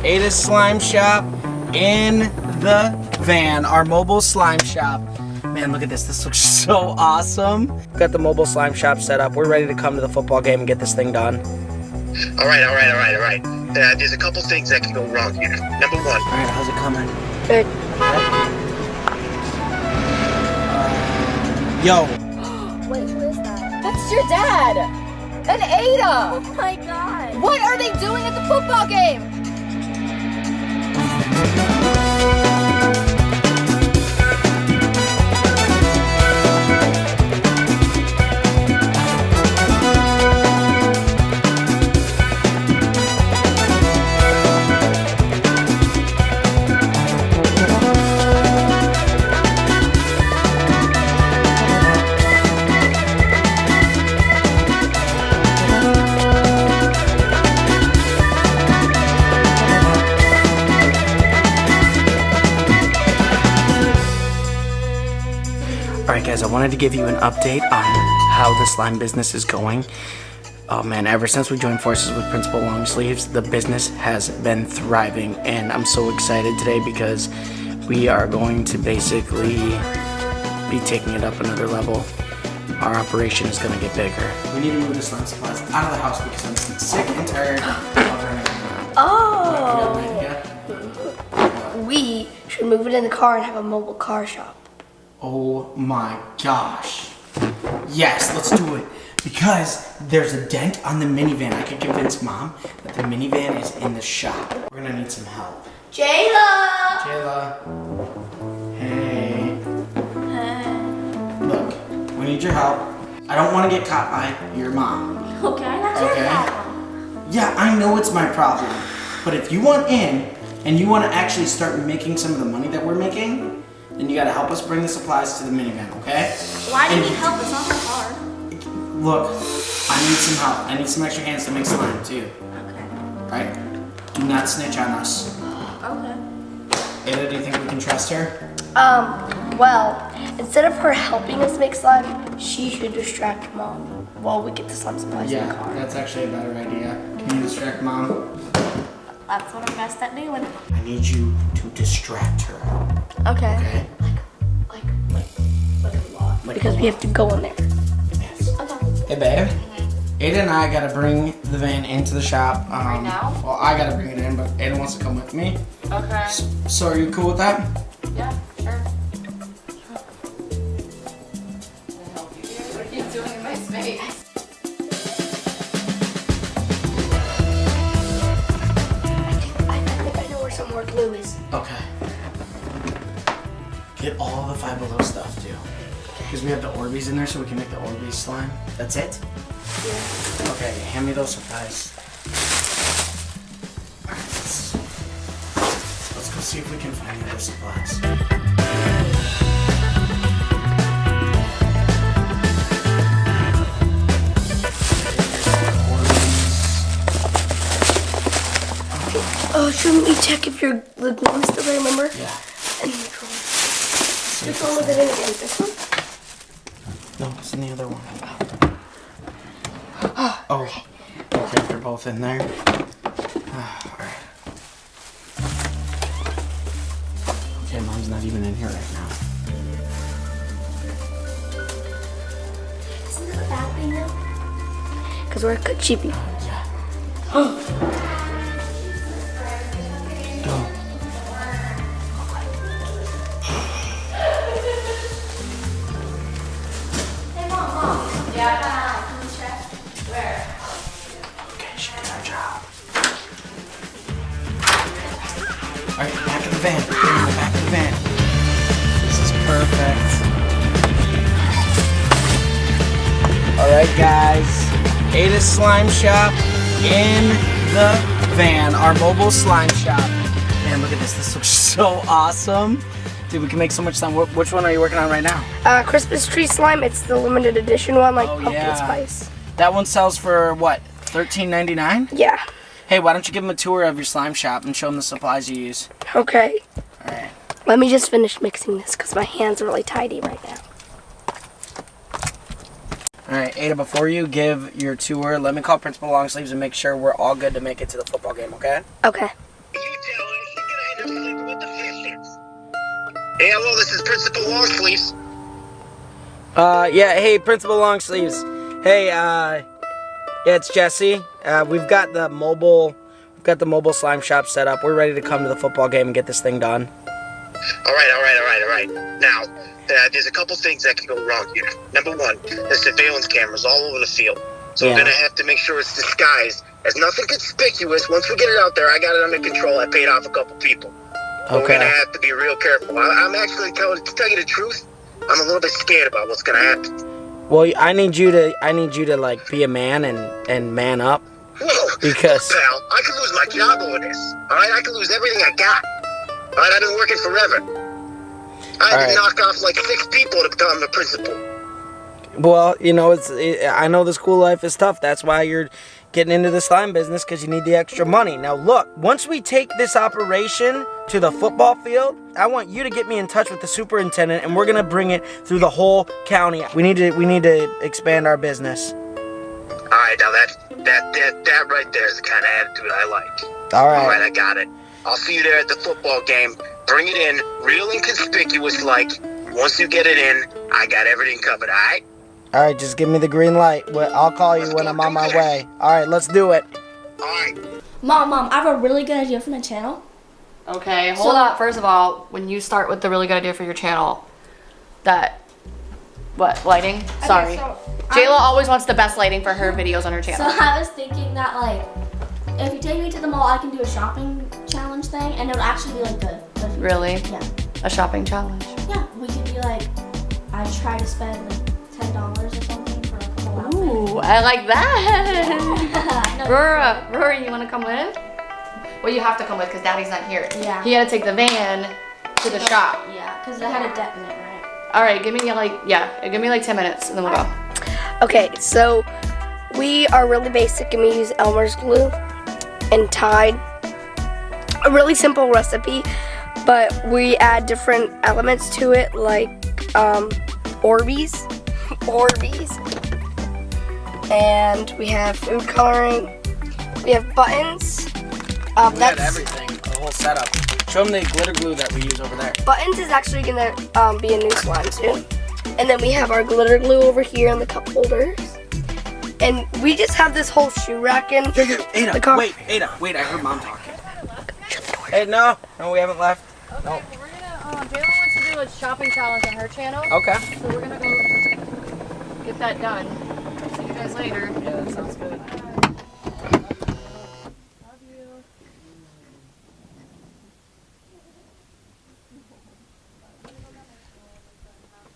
Ada's slime shop in the van, our mobile slime shop. Man, look at this. This looks so awesome. Got the mobile slime shop set up. We're ready to come to the football game and get this thing done. All right. There's a couple things that can go wrong here. Number one. All right, how's it coming? Good. Yo. Wait, who is that? That's your dad! And Ada! Oh my god. What are they doing at the football game? Alright guys, I wanted to give you an update on how the slime business is going. Oh man, ever since we joined forces with Principal Longsleeves, the business has been thriving, and I'm so excited today because we are going to basically be taking it up another level. Our operation is going to get bigger. We need to move the slime supplies out of the house because I'm sick and tired of running around. Oh. Yeah. We should move it in the car and have a mobile car shop. Oh my gosh. Yes, let's do it. Because there's a dent on the minivan. I could convince Mom that the minivan is in the shop. We're gonna need some help. Jayla! Jayla. Hey. Look, we need your help. I don't want to get caught by your mom. Okay, that's your problem. Yeah, I know it's my problem. But if you want in, and you want to actually start making some of the money that we're making, then you gotta help us bring the supplies to the minivan, okay? Why do you need help? It's not that hard. Look, I need some help. I need some extra hands to make slime too. Okay. Right? Do not snitch on us. Okay. Ada, do you think we can trust her? Well, instead of her helping us make slime, she should distract Mom while we get the slime supplies in the car. That's actually a better idea. Can you distract Mom? That's what I'm best at doing. I need you to distract her. Okay. Okay? Like a lot. Because we have to go in there. Yes. Okay. Hey, babe. Ada and I gotta bring the van into the shop. Right now? Well, I gotta bring it in, but Ada wants to come with me. Okay. So are you cool with that? Yeah, sure. Can I help you here? What are you doing in my space? I think I know where some more glue is. Okay. Get all the Five Below stuff, too. Because we have the Orbeez in there, so we can make the Orbeez slime. That's it? Yeah. Okay, hand me those supplies. Alright, let's go see if we can find the other supplies. Oh, shouldn't we check if your the glue is still there, remember? Yeah. And which one was it in again? This one? No, it's in the other one. Oh, okay, they're both in there. Alright. Okay, Mom's not even in here right now. Isn't that a bad thing though? Because we're a good cheapie. Yeah. Go. Yeah, can we check? Where? Okay, she did her job. Alright, back of the van. Get in the back of the van. This is perfect. Alright guys, Ada's slime shop in the van, our mobile slime shop. Man, look at this. This looks so awesome. Dude, we can make so much slime. Which one are you working on right now? Christmas tree slime. It's the limited edition one, like pumpkin spice. That one sells for what? $13.99? Yeah. Hey, why don't you give them a tour of your slime shop and show them the supplies you use? Okay. Alright. Let me just finish mixing this because my hands are really tidy right now. Alright, Ada, before you give your tour, let me call Principal Longsleeves and make sure we're all good to make it to the football game, okay? Okay. You Hey, hello, this is Principal Longsleeves. Yeah, hey, Principal Longsleeves. Hey, yeah, it's Jesse. We've got the mobile slime shop set up. We're ready to come to the football game and get this thing done. All right. Now, there's a couple things that can go wrong here. Number one, the surveillance cameras all over the field. So Yeah. we're going to have to make sure it's disguised as nothing conspicuous. Once we get it out there, I got it under control. I paid off a couple people. But we're going to have to be real careful. I'm actually, to tell you the truth, I'm a little bit scared about what's going to happen. Well, I need you to like be a man and man up. Whoa, Because- look, pal, I could lose my job over this. All right, I could lose everything I got. All right, I've been working forever. I had to knock off like 6 people to become the principal. Well, you know, I know the school life is tough. That's why you're getting into the slime business, because you need the extra money. Now, look, once we take this operation to the football field, I want you to get me in touch with the superintendent, and we're gonna bring it through the whole county. We need to expand our business. All right, now that right there is the kind of attitude I like. All right. All right, I got it. I'll see you there at the football game. Bring it in, real inconspicuous like. Once you get it in, I got everything covered, all right? All right, just give me the green light. I'll call you when I'm on my way. All right, let's do it. All right. Mom, I have a really good idea for my channel. Okay, hold up. First of all, when you start with the really good idea for your channel, what, lighting? Sorry. so Jayla always wants the best lighting for her videos on her So channel. I was thinking that like, if you take me to the mall, I can do a shopping challenge thing, and it'll actually be like the Really? Yeah. A shopping challenge. Yeah, we could be like, I try to spend like $10 or something for a couple outfits. Ooh, I like that. No, Rory, you want to come with? Well, you have to come with because Daddy's not here. Yeah. He had to take the van to the shop. Yeah, because it had a dent in it, right? All right, give me like 10 minutes and then we'll go. Okay, so we are really basic and we use Elmer's glue and Tide. A really simple recipe, but we add different elements to it like Orbeez, and we have food coloring, we have buttons. We had everything, the whole setup. Show them the glitter glue that we use over there. Buttons is actually gonna be a new slime soon. And then we have our glitter glue over here and the cup holders. And we just have this whole shoe rack in Ada, the car. wait, I heard Mom talking. Hey, no, we haven't left. No. We're gonna, Jayla wants to do a shopping challenge on her channel. Okay. So we're gonna go get that done. See you guys later. Yeah, that sounds good. Love you.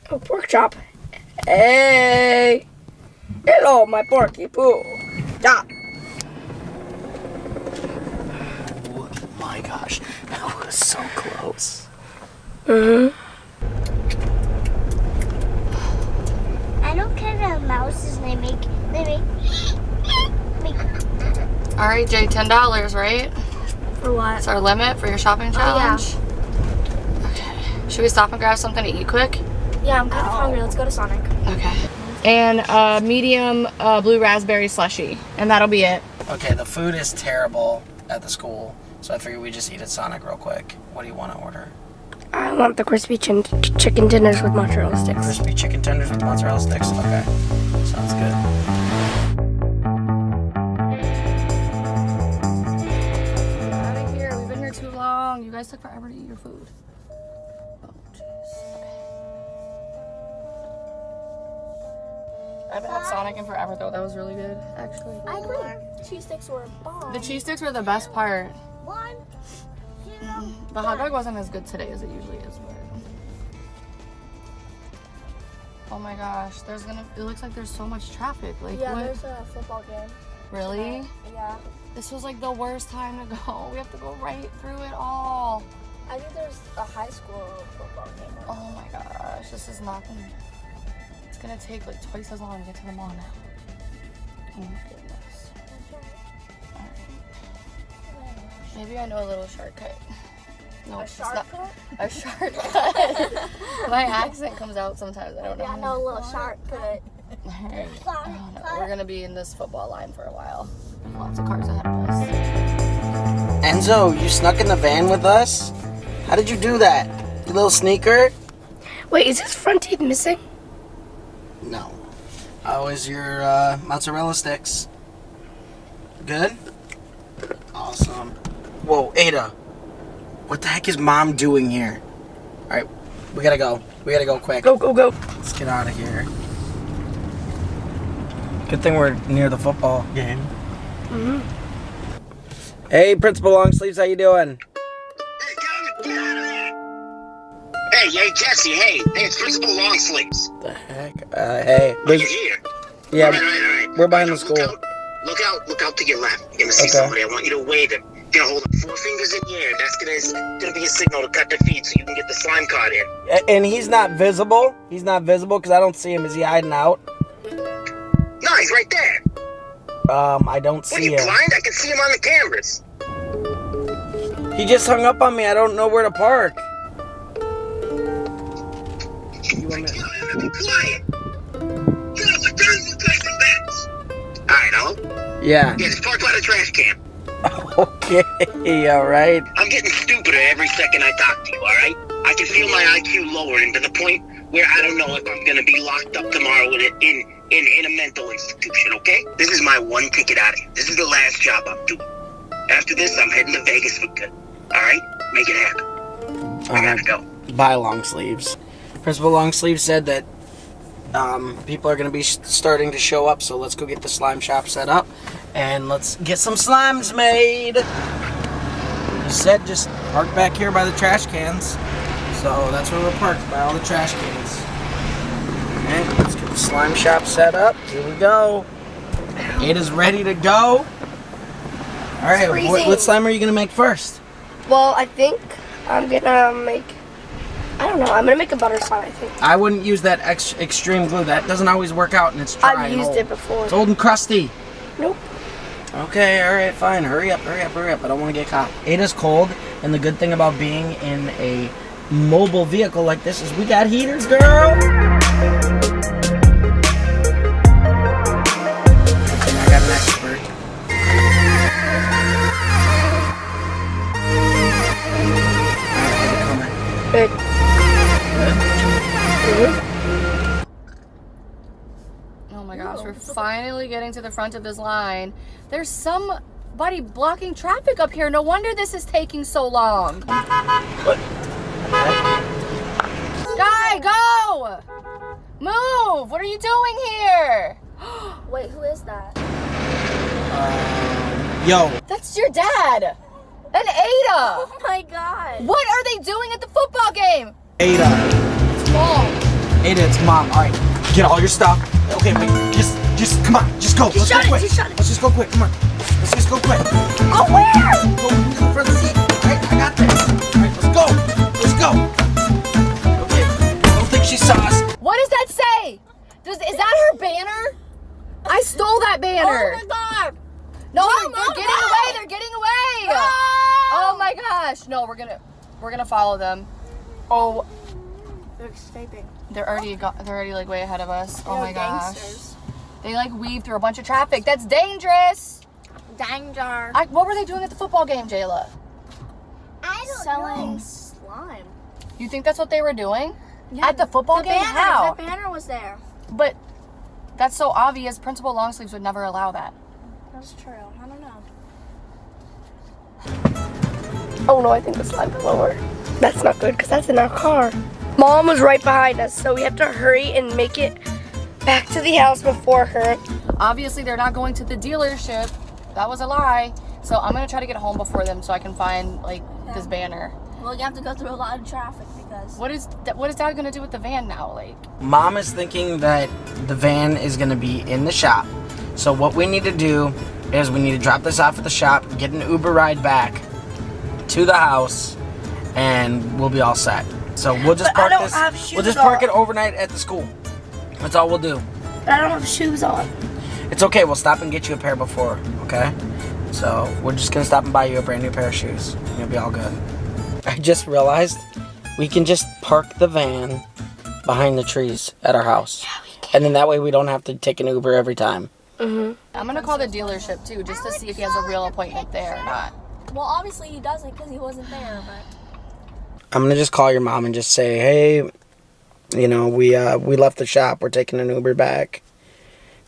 Oh, pork chop. Hey! Hello, my porky poo. Yeah. Oh my gosh, that was so close. I don't care about mouses. They make. All right, Jay, $10, right? For what? That's our limit for your shopping yeah. challenge. Okay. Should we stop and grab something to eat quick? Yeah, I'm kind of hungry. Let's go to Sonic. Okay. And medium blue raspberry slushy, and that'll be it. Okay, the food is terrible at the school, so I figured we just eat at Sonic real quick. What do you want to order? I want the crispy chicken dinners with mozzarella sticks. Crispy chicken tenders with mozzarella sticks? Okay, sounds good. Out of here. We've been here too long. You guys took forever to eat your food. Oh, jeez. I haven't had Sonic in forever, though. That was really good, actually. I agree. Cheese sticks were a bomb. The cheese sticks were the best part. 1, 0. The hot dog wasn't as good today as it usually is, but... Oh my gosh, it looks like there's so much traffic. Like, Yeah, what? there's a football game. Really? Yeah. This was like the worst time to go. We have to go right through it all. I think there's a high school football game. Oh my gosh, this is not gonna... It's gonna take like twice as long to get to the mall now. Oh my goodness. Alright. Maybe I know a little shortcut. No, A it's not shortcut? a shortcut. My accent comes out sometimes. I don't know. Yeah, no, a little shortcut. Alright. Oh, no. We're gonna be in this football line for a while. Lots of cars ahead of us. Enzo, you snuck in the van with us? How did you do that? You little sneaker? Wait, is his front teeth missing? No. How is your mozzarella sticks? Good? Awesome. Whoa, Ada. What the heck is Mom doing here? Alright, we gotta go. We gotta go quick. Go, go, go. Let's get out of here. Good thing we're near the football game. Mm-hmm. Hey, Principal Longsleeves, how you doing? Hey, Calvin, get out of there! Hey, Jesse, hey, it's Principal Longsleeves. The heck? Hey. Are you here? Yeah, All right. we're behind the school. Look out to your left. You're gonna see somebody. I want you to wave him. You're gonna hold up 4 fingers in the air. That's gonna be a signal to cut their feet so you can get the slime card in. And he's not visible? He's not visible because I don't see him. Is he hiding out? No, he's right there. I don't What, see you him. blind? I can see him on the cameras. He just hung up on me. I don't know where to park. You want me- Be quiet. What time you play some bets? Alright, hello? Yeah. Yeah, just park by the trash can. Okay, alright. I'm getting stupider every second I talk to you, alright? I can feel my IQ lowering to the point where I don't know if I'm gonna be locked up tomorrow in a mental institution, okay? This is my one ticket out of here. This is the last job I'm doing. After this, I'm heading to Vegas for good. Alright? Make it happen. I gotta go. Bye, Longsleeves. Principal Longsleeves said that people are going to be starting to show up, so let's go get the slime shop set up and let's get some slimes made. He said just park back here by the trash cans, so that's where we're parked, by all the trash cans. Okay, let's get the slime shop set up. Here we go. It is ready to go. All right, what slime are you going to make first? Well, I think I'm gonna make, I don't know, I'm gonna make a butter slime, I think. I wouldn't use that extreme glue. That doesn't always work out, and it's dry. I've used it before. It's old and crusty. Nope. Okay, alright, fine. Hurry up. I don't want to get caught. Ada's cold, and the good thing about being in a mobile vehicle like this is we got heaters, girl! I got an expert. Good. Oh my gosh, we're finally getting to the front of this line. There's somebody blocking traffic up here. No wonder this is taking so long. What? Guy, go! Move! What are you doing here? Wait, who is that? Yo. That's your dad! And Ada! Oh my god. What are they doing at the football game? Ada. It's Mom. Ada, it's Mom. Alright, get all your stuff. Okay, wait, just, come on, just go. Let's go quick. Let's just go quick, come on. Let's just go quick. Oh, where? Go into the front seat. Alright, I got this. Alright, let's go. Let's go. Okay, I don't think she saw us. What does that say? Is that her banner? I stole that banner. Oh my god. No, Mom, they're Mom, getting no. away. They're getting away. No. Oh my gosh. No, we're gonna follow them. Oh, They're escaping. they're already like way ahead of us. Oh my They're gosh. gangsters. They like weave through a bunch of traffic. That's dangerous. Danger. What were they doing at the football game, Jayla? I don't Selling slime. You think that's what they were doing? Yeah, At the football game? banner, How? The banner was there. But that's so obvious. Principal Longsleeves would never allow that. That's true. I don't know. Oh no, I think the slime's lower. That's not good because that's in our car. Mom was right behind us, so we have to hurry and make it back to the house before her. Obviously, they're not going to the dealership. That was a lie. So I'm gonna try to get home before them so I can find like this banner. Well, you have to go through a lot of traffic because. What is Dad gonna do with the van now? Like, Mom is thinking that the van is going to be in the shop. So what we need to do is we need to drop this off at the shop, get an Uber ride back to the house, and we'll be all set. So we'll just But I park don't this. have shoes We'll just park on. it overnight at the school. That's all we'll do. But I don't have shoes on. It's okay. We'll stop and get you a pair before. Okay. So we're just gonna stop and buy you a brand new pair of shoes. You'll be all good. I just realized we can just park the van behind the trees at our house. And then that way we don't have to take an Uber every time. Mm-hmm. I'm gonna call the dealership too, just to see if he has a real appointment there or not. Well, obviously he doesn't because he wasn't there, but. I'm gonna just call your mom and just say, hey, you know, we left the shop. We're taking an Uber back.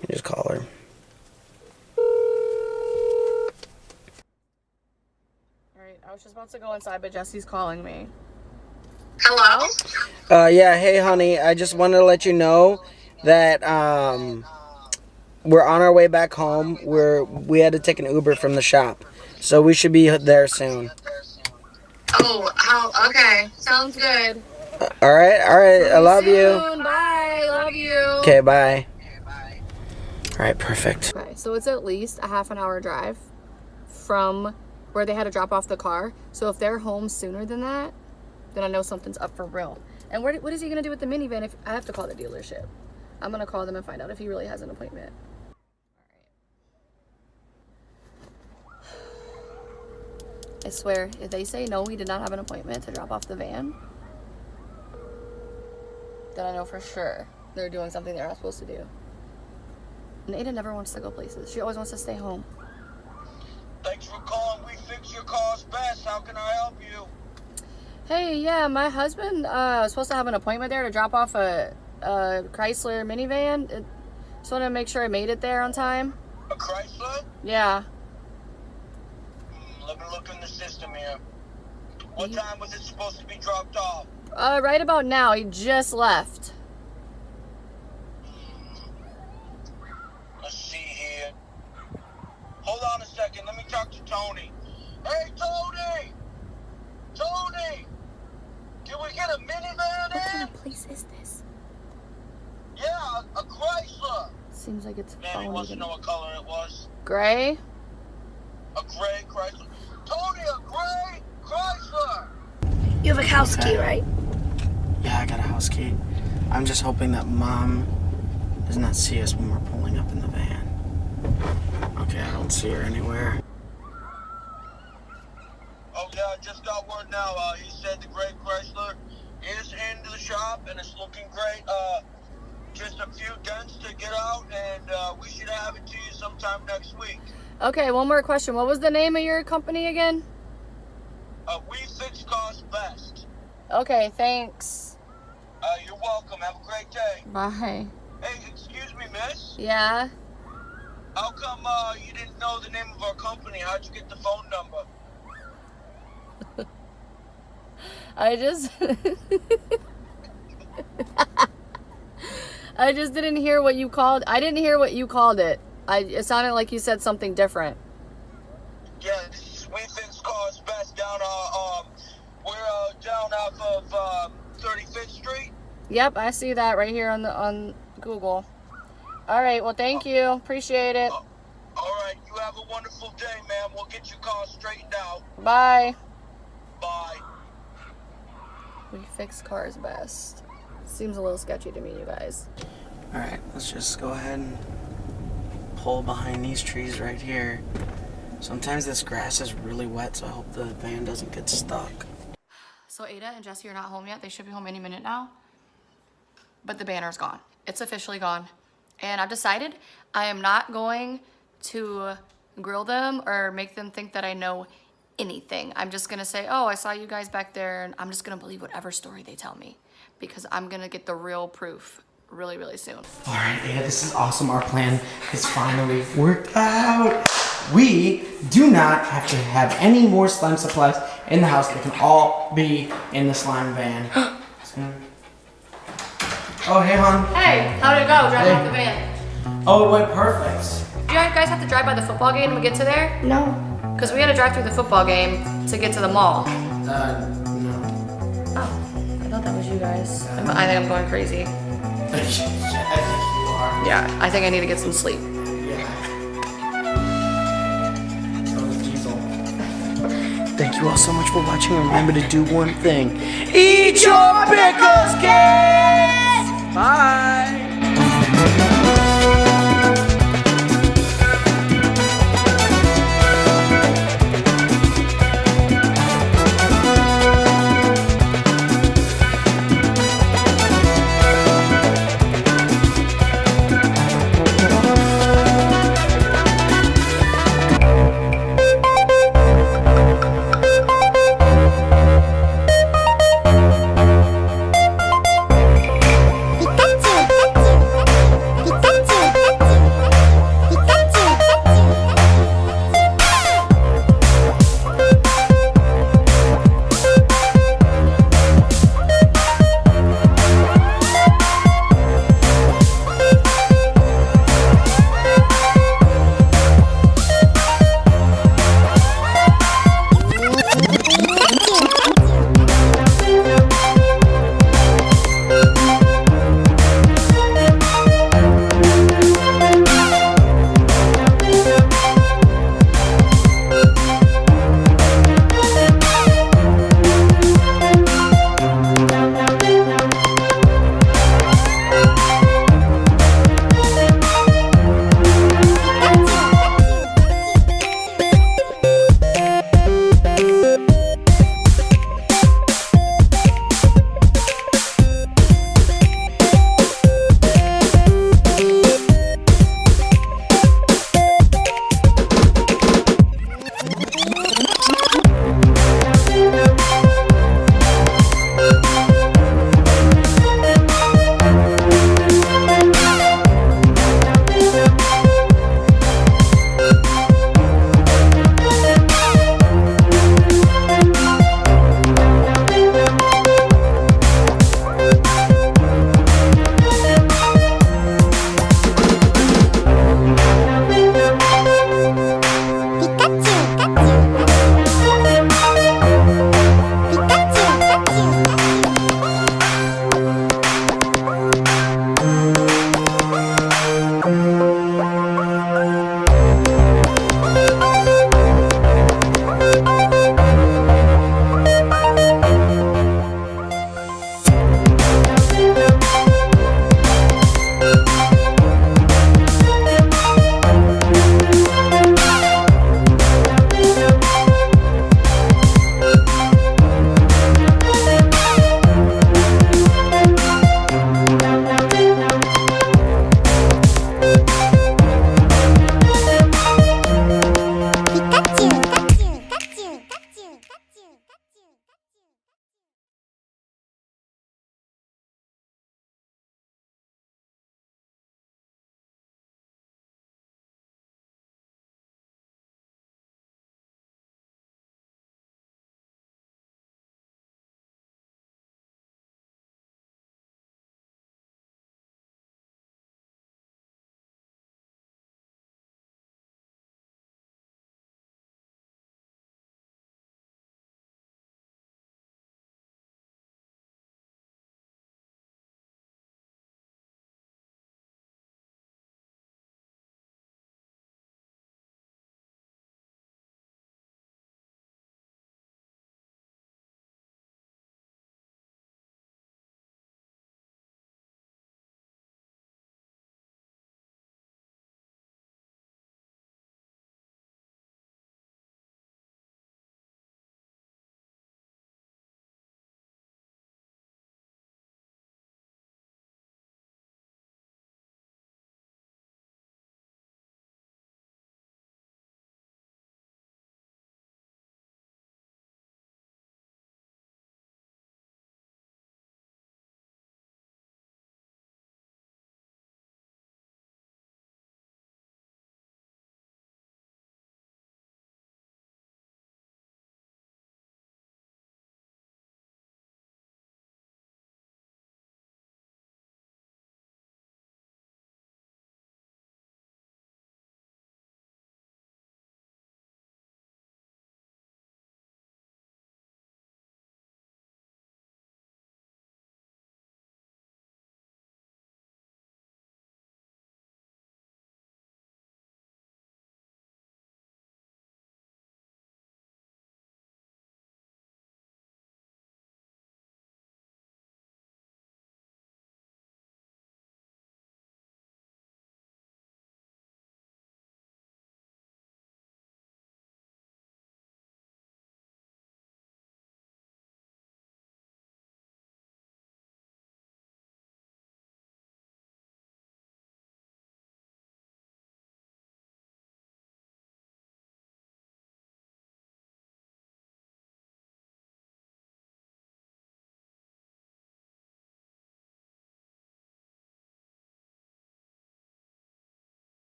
And just call her. Alright, I was just about to go inside, but Jesse's calling me. Hello? Yeah, hey, honey. I just wanted to let you know that we're on our way back home. We had to take an Uber from the shop, so we should be there soon. Oh, okay. Sounds good. All right. I love you. Bye. Love you. Okay, bye. All right, perfect. Okay, so it's at least a half an hour drive from where they had to drop off the car. So if they're home sooner than that, then I know something's up for real. And what is he gonna do with the minivan if I have to call the dealership? I'm gonna call them and find out if he really has an appointment. I swear, if they say no, we did not have an appointment to drop off the van, then I know for sure they're doing something they're not supposed to do. And Ada never wants to go places. She always wants to stay home. Thanks for calling. We fix your cars best. How can I help you? Hey, yeah, my husband was supposed to have an appointment there to drop off a Chrysler minivan. Just wanted to make sure I made it there on time. A Chrysler? Yeah. Let me look in the system here. What time was it supposed to be dropped off? Right about now. He just left. Let's see here. Hold on a second. Let me talk to Tony. Hey, Tony! Tony! Can we get a minivan What kind in? of place is this? Yeah, a Chrysler. Seems like it's Man, he wants to know what color it was. gray. A gray Chrysler. Tony, a gray Chrysler! You have a house key, right? Yeah, I got a house key. I'm just hoping that Mom does not see us when we're pulling up in the van. Okay, I don't see her anywhere. Oh, yeah, I just got word now. He said the gray Chrysler is into the shop, and it's looking great. Just a few dents to get out, and we should have it to you sometime next week. Okay, one more question. What was the name of your company again? We fix cars best. Okay, thanks. You're welcome. Have a great day. Bye. Hey, excuse me, miss. Yeah. How come you didn't know the name of our company? How'd you get the phone number? I just I just didn't hear what you called. I didn't hear what you called it. It sounded like you said something different. Yeah, we fix cars best down we're down off of 35th Street. Yep, I see that right here on Google. All right, well, thank you. Appreciate it. All right, you have a wonderful day, ma'am. We'll get your car straightened out. Bye. Bye. We fix cars best. Seems a little sketchy to me, you guys. All right, let's just go ahead and pull behind these trees right here. Sometimes this grass is really wet, so I hope the van doesn't get stuck. So Ada and Jesse are not home yet. They should be home any minute now. But the banner's gone. It's officially gone. And I've decided I am not going to grill them or make them think that I know anything. I'm just gonna say, oh, I saw you guys back there, and I'm just gonna believe whatever story they tell me, because I'm gonna get the real proof really, really soon. All right, yeah, this is awesome. Our plan is finally worked out. We do not have to have any more slime supplies in the house. They can all be in the slime van. Oh, hey, hon. Hey, how'd it go driving off the van? Oh, it went perfect. Do you guys have to drive by the football game to get to there? No. Because we had to drive through the football game to get to the mall. No. Oh, I thought that was you guys. I think I'm going crazy. I think you are. Yeah, I think I need to get some sleep. Yeah. So is Diesel. Thank you all so much for watching. Remember to do one thing. Eat your pickles, kids! Bye! Pikachu.